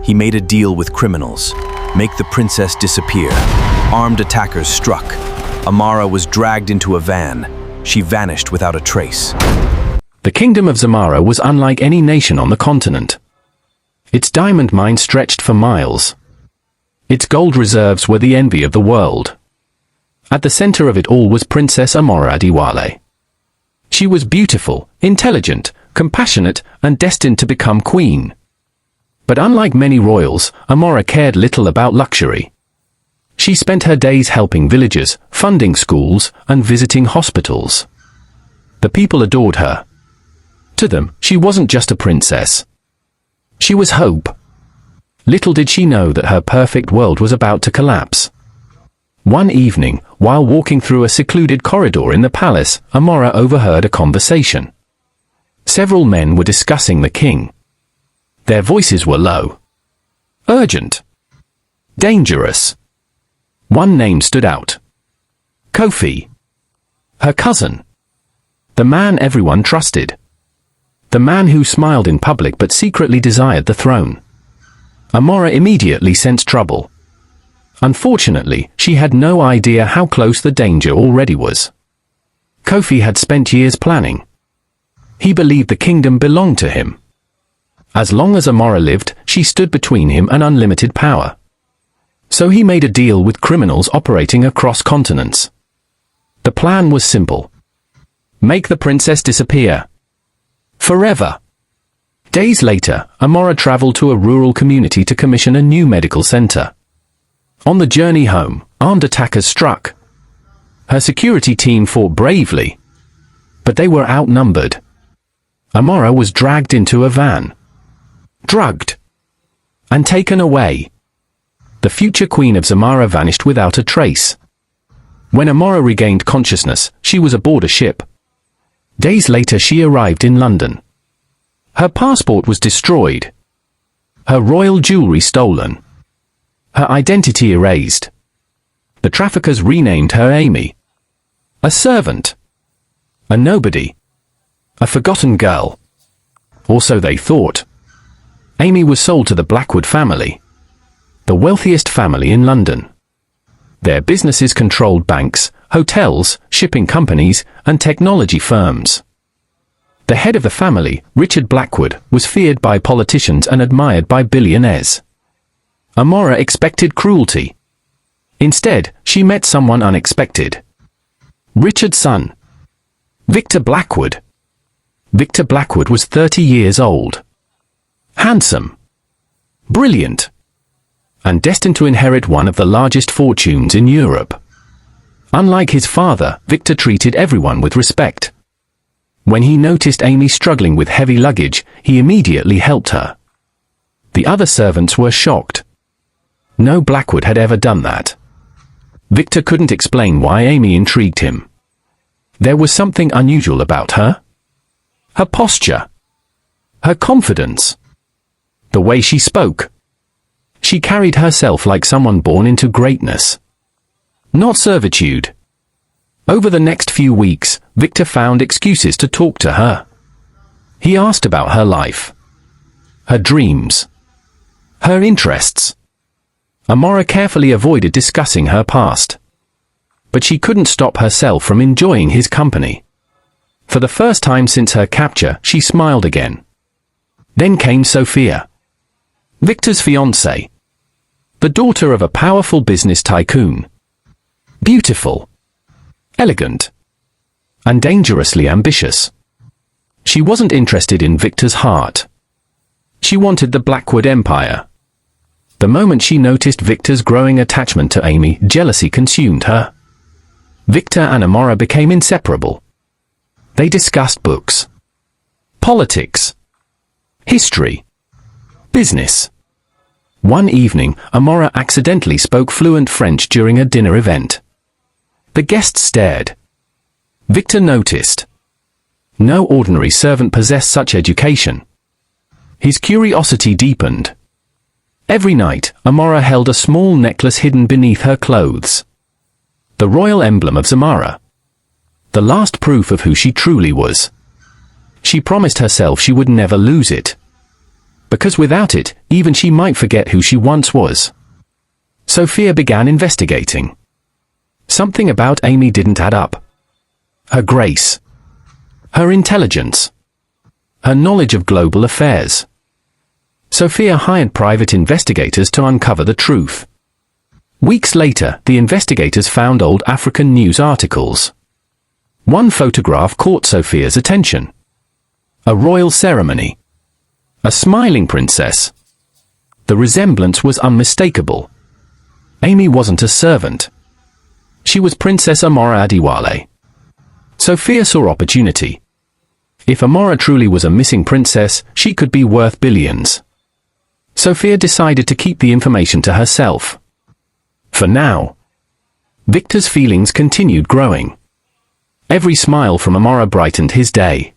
He made a deal with criminals. Make the princess disappear. Armed attackers struck. Amara was dragged into a van. She vanished without a trace. The kingdom of Zamara was unlike any nation on the continent. Its diamond mine stretched for miles. Its gold reserves were the envy of the world. At the center of it all was Princess Amara Adiwale. She was beautiful, intelligent, compassionate, and destined to become queen. But unlike many royals, Amara cared little about luxury. She spent her days helping villagers, funding schools, and visiting hospitals. The people adored her. To them, she wasn't just a princess. She was hope. Little did she know that her perfect world was about to collapse. One evening, while walking through a secluded corridor in the palace, Amara overheard a conversation. Several men were discussing the king. Their voices were low. Urgent. Dangerous. One name stood out. Kofi. Her cousin. The man everyone trusted. The man who smiled in public but secretly desired the throne. Amara immediately sensed trouble. Unfortunately, she had no idea how close the danger already was. Kofi had spent years planning. He believed the kingdom belonged to him. As long as Amara lived, she stood between him and unlimited power. So he made a deal with criminals operating across continents. The plan was simple. Make the princess disappear. Forever. Days later, Amara traveled to a rural community to commission a new medical center. On the journey home, armed attackers struck. Her security team fought bravely. But they were outnumbered. Amara was dragged into a van. Drugged. And taken away. The future queen of Zamara vanished without a trace. When Amara regained consciousness, she was aboard a ship. Days later she arrived in London. Her passport was destroyed. Her royal jewelry stolen. Her identity erased. The traffickers renamed her Amy. A servant. A nobody. A forgotten girl. Or so they thought. Amy was sold to the Blackwood family. The wealthiest family in London. Their businesses controlled banks, hotels, shipping companies, and technology firms. The head of the family, Richard Blackwood, was feared by politicians and admired by billionaires. Amara expected cruelty. Instead, she met someone unexpected. Richard's son. Victor Blackwood. Victor Blackwood was 30 years old. Handsome. Brilliant. And destined to inherit one of the largest fortunes in Europe. Unlike his father, Victor treated everyone with respect. When he noticed Amy struggling with heavy luggage, he immediately helped her. The other servants were shocked. No Blackwood had ever done that. Victor couldn't explain why Amy intrigued him. There was something unusual about her. Her posture. Her confidence. The way she spoke. She carried herself like someone born into greatness. Not servitude. Over the next few weeks, Victor found excuses to talk to her. He asked about her life. Her dreams. Her interests. Amara carefully avoided discussing her past. But she couldn't stop herself from enjoying his company. For the first time since her capture, she smiled again. Then came Sophia. Victor's fiancée. The daughter of a powerful business tycoon. Beautiful. Elegant. And dangerously ambitious. She wasn't interested in Victor's heart. She wanted the Blackwood Empire. The moment she noticed Victor's growing attachment to Amy, jealousy consumed her. Victor and Amara became inseparable. They discussed books. Politics. History. Business. One evening, Amara accidentally spoke fluent French during a dinner event. The guests stared. Victor noticed. No ordinary servant possessed such education. His curiosity deepened. Every night, Amara held a small necklace hidden beneath her clothes. The royal emblem of Zamara. The last proof of who she truly was. She promised herself she would never lose it. because without it, even she might forget who she once was. Sophia began investigating. Something about Amy didn't add up. Her grace. Her intelligence. Her knowledge of global affairs. Sophia hired private investigators to uncover the truth. Weeks later, the investigators found old African news articles. One photograph caught Sophia's attention. A royal ceremony. A smiling princess. The resemblance was unmistakable. Amy wasn't a servant. She was Princess Amara Adewale. Sophia saw opportunity. If Amara truly was a missing princess, she could be worth billions. Sophia decided to keep the information to herself. For now. Victor's feelings continued growing. Every smile from Amara brightened his day.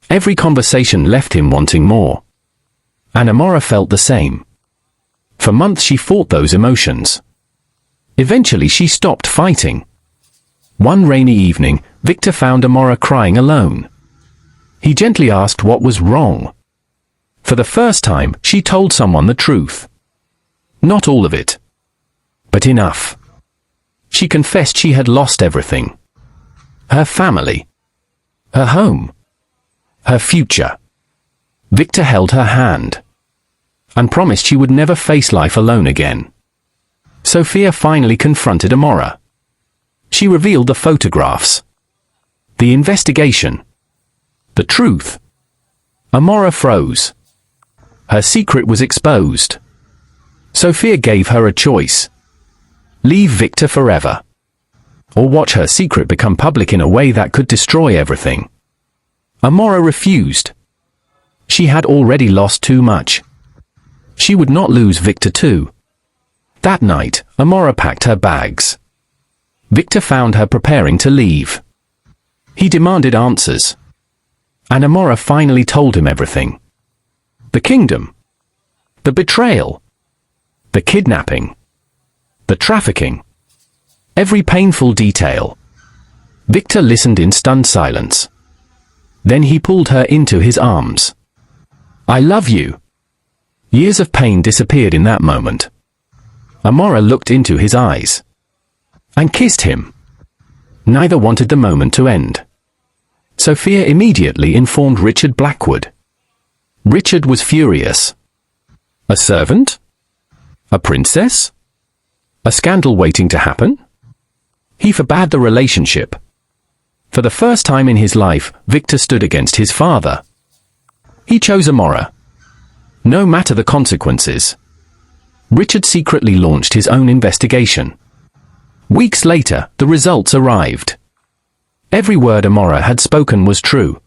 Every conversation left him wanting more. And Amara felt the same. For months she fought those emotions. Eventually she stopped fighting. One rainy evening, Victor found Amara crying alone. He gently asked what was wrong. For the first time, she told someone the truth. Not all of it. But enough. She confessed she had lost everything. Her family. Her home. Her future. Victor held her hand. And promised she would never face life alone again. Sophia finally confronted Amara. She revealed the photographs. The investigation. The truth. Amara froze. Her secret was exposed. Sophia gave her a choice. Leave Victor forever. Or watch her secret become public in a way that could destroy everything. Amara refused. She had already lost too much. She would not lose Victor too. That night, Amara packed her bags. Victor found her preparing to leave. He demanded answers. And Amara finally told him everything. The kingdom. The betrayal. The kidnapping. The trafficking. Every painful detail. Victor listened in stunned silence. Then he pulled her into his arms. I love you. Years of pain disappeared in that moment. Amara looked into his eyes. And kissed him. Neither wanted the moment to end. Sophia immediately informed Richard Blackwood. Richard was furious. A servant? A princess? A scandal waiting to happen? He forbade the relationship. For the first time in his life, Victor stood against his father. He chose Amara. No matter the consequences. Richard secretly launched his own investigation. Weeks later, the results arrived. Every word Amara had spoken was true.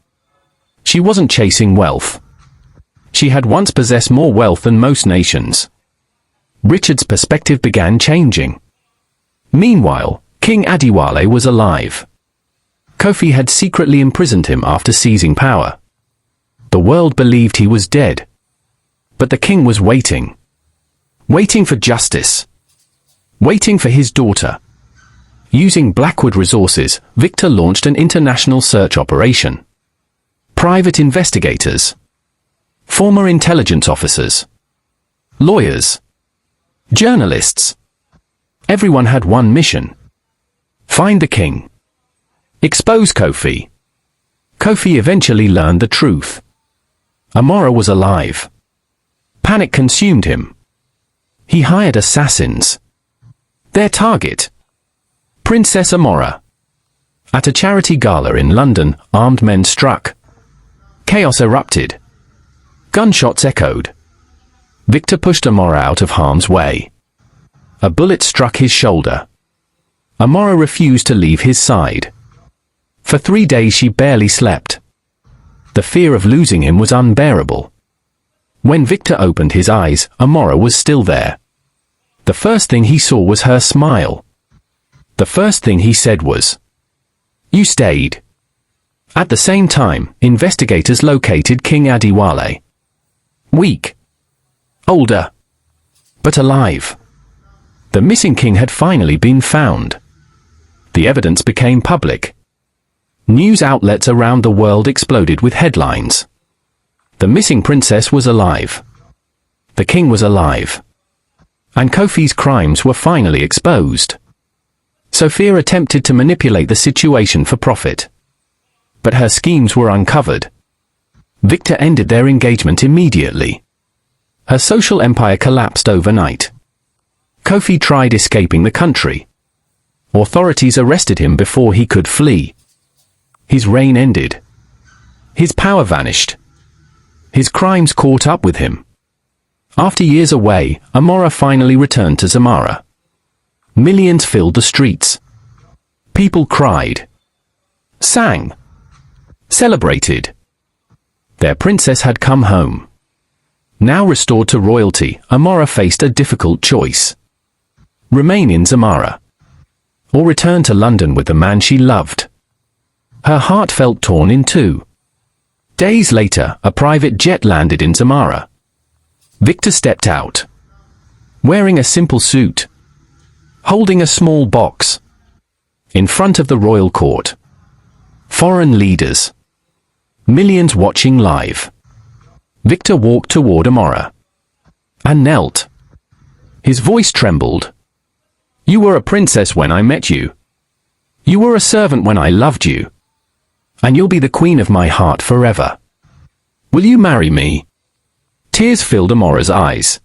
She wasn't chasing wealth. She had once possessed more wealth than most nations. Richard's perspective began changing. Meanwhile, King Adewale was alive. Kofi had secretly imprisoned him after seizing power. The world believed he was dead. But the king was waiting. Waiting for justice. Waiting for his daughter. Using Blackwood resources, Victor launched an international search operation. Private investigators. Former intelligence officers. Lawyers. Journalists. Everyone had one mission. Find the king. Expose Kofi. Kofi eventually learned the truth. Amara was alive. Panic consumed him. He hired assassins. Their target. Princess Amara. At a charity gala in London, armed men struck. Chaos erupted. Gunshots echoed. Victor pushed Amara out of harm's way. A bullet struck his shoulder. Amara refused to leave his side. For 3 days she barely slept. The fear of losing him was unbearable. When Victor opened his eyes, Amara was still there. The first thing he saw was her smile. The first thing he said was, "You stayed." At the same time, investigators located King Adewale. Weak. Older. But alive. The missing king had finally been found. The evidence became public. News outlets around the world exploded with headlines. The missing princess was alive. The king was alive. And Kofi's crimes were finally exposed. Sophia attempted to manipulate the situation for profit. But her schemes were uncovered. Victor ended their engagement immediately. Her social empire collapsed overnight. Kofi tried escaping the country. Authorities arrested him before he could flee. His reign ended. His power vanished. His crimes caught up with him. After years away, Amara finally returned to Zamara. Millions filled the streets. People cried, sang, celebrated. Their princess had come home. Now restored to royalty, Amara faced a difficult choice. Remain in Zamara, or return to London with the man she loved. Her heart felt torn in two. Days later, a private jet landed in Zamara. Victor stepped out, wearing a simple suit, holding a small box. In front of the royal court, foreign leaders, millions watching live. Victor walked toward Amara and knelt. His voice trembled. You were a princess when I met you. You were a servant when I loved you. And you'll be the queen of my heart forever. Will you marry me? Tears filled Amara's eyes.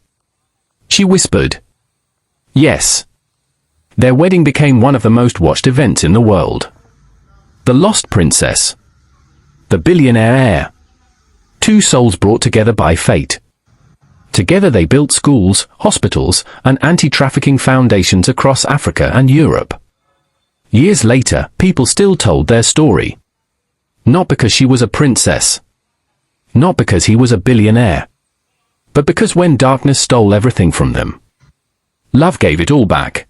She whispered, yes. Their wedding became one of the most watched events in the world. The lost princess. The billionaire heir. Two souls brought together by fate. Together they built schools, hospitals, and anti-trafficking foundations across Africa and Europe. Years later, people still told their story. Not because she was a princess. Not because he was a billionaire. But because when darkness stole everything from them, love gave it all back.